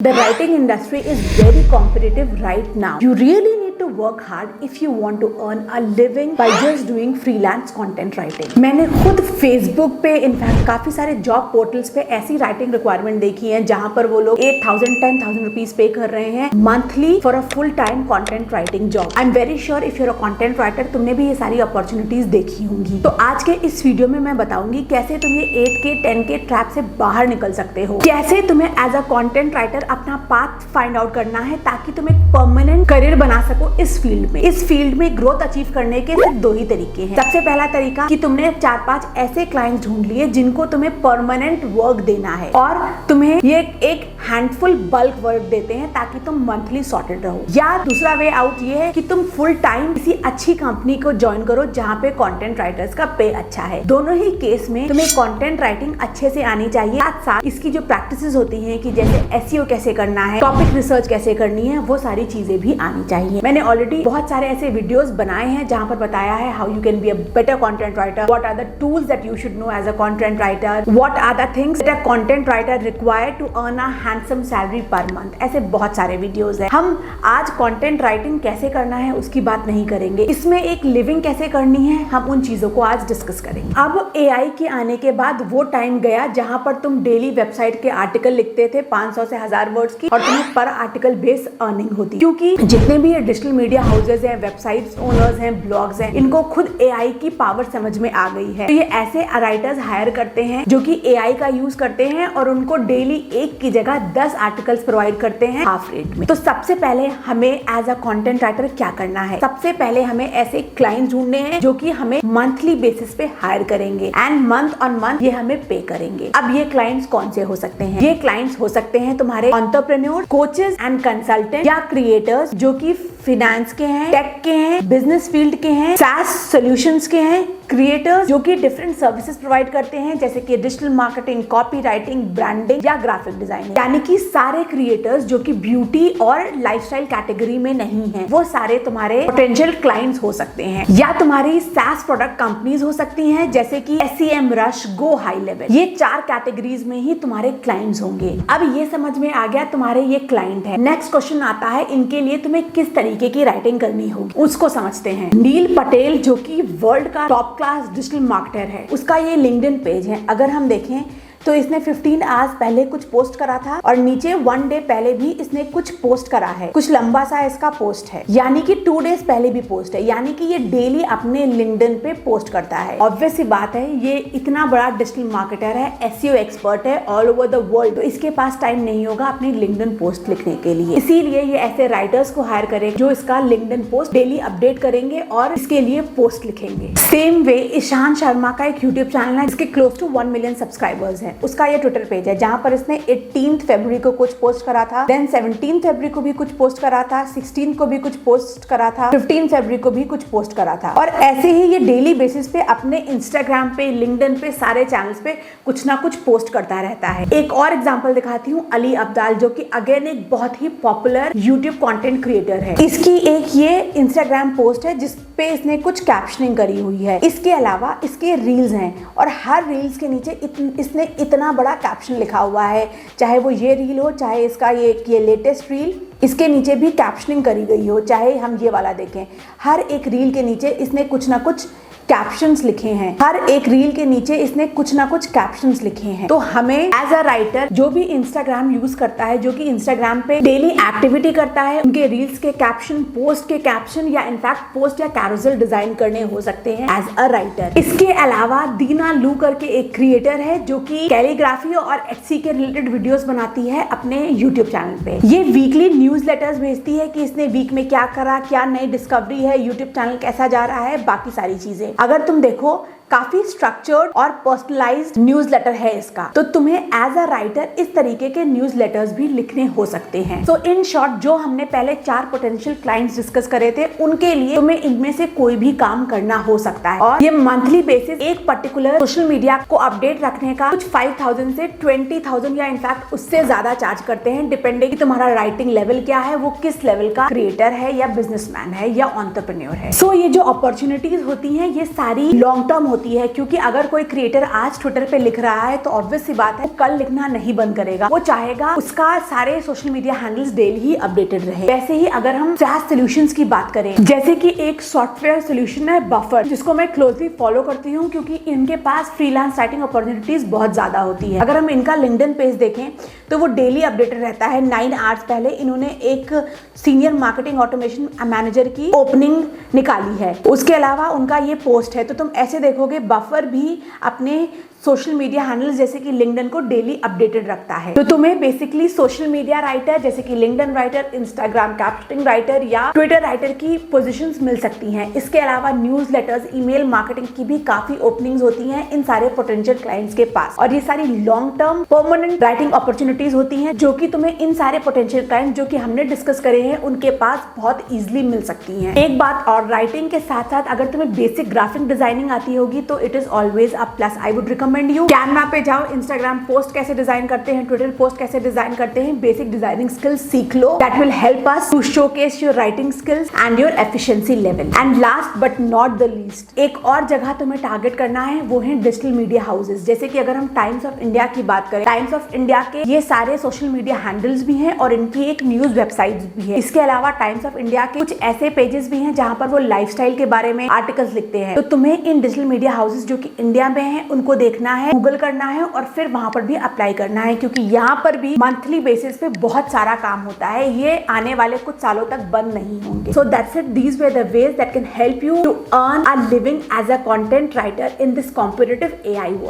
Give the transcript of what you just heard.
The writing industry is very competitive right now. You really need to work hard if you want to earn a living by just doing freelance content writing. मैंने खुद Facebook पे in fact काफी सारे job portals पे ऐसी writing requirement देखी है जहां पर वो लोग 8,000 10,000 रुपीज पे कर रहे हैं monthly for a full time content writing job. I am very sure if you're a content writer तुमने भी ये सारी अपॉर्चुनिटीज देखी होंगी. तो आज के इस वीडियो में मैं बताऊंगी कैसे तुम ये 8K 10K ट्रैप से बाहर निकल सकते हो, कैसे तुम्हें एज अ कंटेंट राइटर अपना पाथ फाइंड आउट करना है ताकि तुम एक परमानेंट करियर बना सको इस फील्ड में. इस फील्ड में ग्रोथ अचीव करने के सिर्फ दो ही तरीके हैं. सबसे पहला तरीका कि तुमने 4-5 ऐसे क्लाइंट्स ढूंढ लिए जिनको तुम्हें परमानेंट वर्क देना है और तुम्हें ये एक हैंडफुल बल्क वर्क देते हैं ताकि तुम मंथली सॉर्टेड रहो. या दूसरा वे आउट ये है कि तुम फुल टाइम किसी अच्छी कंपनी को ज्वाइन करो जहां पे कंटेंट राइटर्स का पे अच्छा है. दोनों ही केस में तुम्हें कंटेंट राइटिंग अच्छे से आनी चाहिए. साथ साथ इसकी जो प्रैक्टिसेस होती हैं कि जैसे एसईओ कैसे करना है, टॉपिक रिसर्च कैसे करनी है, वो सारी चीजें भी आनी चाहिए. मैंने ऑलरेडी बहुत सारे ऐसे वीडियोस बनाए हैं जहां पर बताया है how you can be a better content writer, what are the tools that you should know as a content writer, what are the things that a content writer required to earn a handsome salary per month. ऐसे बहुत सारे videos हैं. हम आज content writing कैसे करना है उसकी बात नहीं करेंगे, इसमें एक लिविंग कैसे करनी है हम उन चीजों को आज डिस्कस करेंगे. अब एआई के आने के बाद वो टाइम गया जहां पर तुम डेली वेबसाइट के आर्टिकल लिखते थे 500 से 1000 वर्ड्स की और तुम्हें पर आर्टिकल बेस अर्निंग होती. क्योंकि जितने भी ये डिजिटल मीडिया हाउसेज हैं, वेबसाइट्स ओनर्स हैं, ब्लॉग्स हैं, इनको खुद एआई की पावर समझ में आ गई है. तो ये ऐसे राइटर्स हायर करते हैं जो कि एआई का यूज करते हैं और उनको डेली एक की जगह 10 आर्टिकल्स प्रोवाइड करते हैं हाफ रेट में. तो सबसे पहले हमें एज अ कंटेंट राइटर क्या करना है? सबसे पहले हमें ऐसे क्लाइंट्स ढूंढने हैं जो कि हमें मंथली बेसिस पे हायर करेंगे एंड मंथ ऑन मंथ ये हमें पे करेंगे. अब ये क्लाइंट्स कौन से हो सकते हैं? ये क्लाइंट्स हो सकते हैं तुम्हारे एंटरप्रेन्योर, कोचेस एंड कंसल्टेंट या क्रिएटर्स जो कि फिनेंस के हैं, टेक के हैं, बिजनेस फील्ड के हैं, SaaS सॉल्यूशंस के हैं, क्रिएटर्स जो कि डिफरेंट सर्विसेज प्रोवाइड करते हैं जैसे कि digital marketing, copy writing, branding या ग्राफिक डिजाइनिंग. यानी कि सारे क्रिएटर्स जो कि ब्यूटी और लाइफस्टाइल कैटेगरी में नहीं हैं, वो सारे तुम्हारे पोटेंशियल क्लाइंट्स हो सकते हैं. या तुम्हारी SaaS प्रोडक्ट कंपनीज हो सकती हैं जैसे कि SEM Rush, Go High Level. ये 4 कैटेगरीज में ही तुम्हारे क्लाइंट्स होंगे. अब ये समझ में आ गया तुम्हारे ये क्लाइंट है. नेक्स्ट क्वेश्चन आता है इनके लिए तुम्हें किस तरीके की राइटिंग करनी होगी, उसको समझते हैं. नील पटेल जो कि वर्ल्ड का टॉप क्लास डिजिटल मार्केटर है, उसका ये लिंक्डइन पेज है. अगर हम देखें तो इसने 15 आवर्स पहले कुछ पोस्ट करा था और नीचे 1 डे पहले भी इसने कुछ पोस्ट करा है. कुछ लंबा सा इसका पोस्ट है, यानी कि 2 डेज पहले भी पोस्ट है, यानी कि ये डेली अपने लिंक्डइन पे पोस्ट करता है. ऑब्वियस सी बात है ये इतना बड़ा डिजिटल मार्केटर है, एसईओ एक्सपर्ट है ऑल ओवर द वर्ल्ड, तो इसके पास टाइम नहीं होगा अपनी लिंक्डइन पोस्ट लिखने के लिए. इसीलिए ये ऐसे राइटर्स को हायर करेगा जो इसका लिंक्डइन पोस्ट डेली अपडेट करेंगे और इसके लिए पोस्ट लिखेंगे. सेम वे ईशान शर्मा का एक यूट्यूब चैनल है जिसके क्लोज टू 1 मिलियन सब्सक्राइबर्स है. उसका ये ट्विटर पेज है जहां पर इसने 18 फरवरी को कुछ पोस्ट करा था, देन 17 फरवरी को भी कुछ पोस्ट करा था, 16 को भी कुछ पोस्ट करा था, 15 फरवरी को भी कुछ पोस्ट करा था. और ऐसे ही ये डेली बेसिस पे अपने इंस्टाग्राम पे, लिंक्डइन पे, सारे चैनल्स पे कुछ ना कुछ पोस्ट करता रहता है. एक और एग्जांपल दिखाती हूँ, अली अब्दाल जो कि अगेन एक बहुत ही पॉपुलर यूट्यूब कंटेंट क्रिएटर है. इसकी एक ये इंस्टाग्राम पोस्ट है जिसपे इसने कुछ कैप्शनिंग करी हुई है. इसके अलावा इसके रील्स हैं और हर रील्स के नीचे इसने इतना बड़ा कैप्शन लिखा हुआ है, चाहे वो ये रील हो, चाहे इसका ये लेटेस्ट रील, इसके नीचे भी कैप्शनिंग करी गई हो, चाहे हम ये वाला देखें. हर एक रील के नीचे इसने कुछ ना कुछ कैप्शंस लिखे हैं. हर एक रील के नीचे इसने कुछ ना कुछ कैप्शंस लिखे हैं. तो हमें एज अ राइटर जो भी इंस्टाग्राम यूज करता है, जो कि इंस्टाग्राम पे डेली एक्टिविटी करता है, उनके रील्स के कैप्शन, पोस्ट के कैप्शन या इनफैक्ट पोस्ट या कैरोसेल डिजाइन करने हो सकते हैं एज अ राइटर. इसके अलावा दीना लू करके एक क्रिएटर है जो कि कैलीग्राफी और एचसी के रिलेटेड वीडियोस बनाती है अपने यूट्यूब चैनल पे. ये वीकली न्यूज लेटर्स भेजती है कि इसने वीक में क्या करा, क्या नई डिस्कवरी है, यूट्यूब चैनल कैसा जा रहा है, बाकी सारी चीजें. अगर तुम देखो काफी स्ट्रक्चर्ड और पर्सनलाइज्ड न्यूज़लेटर है इसका, तो तुम्हें एज अ राइटर इस तरीके के न्यूज़लेटर्स भी लिखने हो सकते हैं. तो इन शॉर्ट जो हमने पहले 4 पोटेंशियल क्लाइंट्स डिस्कस करे थे उनके लिए तुम्हें इनमें से कोई भी काम करना हो सकता है. और ये मंथली बेसिस एक पर्टिकुलर सोशल मीडिया को अपडेट रखने का कुछ 5,000 से 20,000 या इनफैक्ट उससे ज्यादा चार्ज करते हैं, डिपेंडिंग कि तुम्हारा राइटिंग लेवल क्या है, वो किस लेवल का क्रिएटर है या बिजनेसमैन है या एंटरप्रेन्योर है. सो ये जो अपॉर्चुनिटीज होती हैं ये सारी लॉन्ग टर्म होती है, क्योंकि अगर कोई क्रिएटर आज ट्विटर पे लिख रहा है तो ऑब्वियस सी बात है कल लिखना नहीं बंद करेगा, वो चाहेगा उसका सारे सोशल मीडिया हैंडल्स डेली ही अपडेटेड रहे। वैसे ही अगर हम SaaS सॉल्यूशंस की बात करें, जैसे कि एक सॉफ्टवेयर सॉल्यूशन है बफर, जिसको मैं क्लोजली फॉलो करती हूँ क्योंकि इनके पास फ्रीलांस राइटिंग अपॉर्चुनिटीज बहुत ज्यादा होती है। अगर हम इनका लिंक्डइन पेज देखें तो वो डेली अपडेटेड रहता है। 9 आवर्स पहले इन्होंने एक सीनियर मार्केटिंग ऑटोमेशन मैनेजर की ओपनिंग निकाली है, उसके अलावा उनका ये पोस्ट है। तो तुम ऐसे देखोगे बफर भी अपने सोशल मीडिया हैंडल्स जैसे कि लिंक्डइन को डेली अपडेटेड रखता है। तो तुम्हें बेसिकली सोशल मीडिया राइटर जैसे कि LinkedIn writer, Instagram captioning writer या ट्विटर राइटर की पोजीशंस मिल सकती हैं। इसके अलावा न्यूज लेटर्स, ईमेल मार्केटिंग की भी काफी ओपनिंग्स होती हैं इन सारे पोटेंशियल क्लाइंट्स के पास, और ये सारी long term permanent writing opportunities होती हैं जो कि तुम्हें इन सारे पोटेंशियल क्लाइंट जो कि हमने डिस्कस करे हैं उनके पास बहुत इजिली मिल सकती हैं। एक बात और, राइटिंग के साथ साथ अगर तुम्हें बेसिक ग्राफिक डिजाइनिंग आती होगी तो it is always a plus. I would recommend you Canva पे जाओ, इंस्टाग्राम पोस्ट कैसे डिजाइन करते हैं, ट्विटर पोस्ट कैसे डिजाइन करते हैं, बेसिक डिजाइनिंग स्किल्स सीख लो। That will help us to showcase your writing skills and your efficiency level. And last but not the least, एक और जगह तुम्हें टारगेट करना है, वो है डिजिटल मीडिया हाउसेस। जैसे कि अगर हम टाइम्स ऑफ इंडिया की बात करें, टाइम्स ऑफ इंडिया के ये सारे सोशल मीडिया हैंडल्स भी हैं और इनकी एक न्यूज वेबसाइट भी है। इसके अलावा टाइम्स ऑफ इंडिया के कुछ ऐसे पेजेस भी हैं जहां पर वो लाइफस्टाइल के बारे में आर्टिकल्स लिखते हैं। तो तुम्हें इन डिजिटल मीडिया हाउसेस जो कि इंडिया में हैं उनको देखना है, गूगल करना है और फिर वहां पर भी अप्लाई करना है, क्योंकि यहाँ पर भी मंथली बेसिस पे बहुत सारा काम होता है। ये आने वाले कुछ सालों तक बंद नहीं होंगे। So that's it, these were the ways that can help you to earn a living as a content writer in this competitive AI world.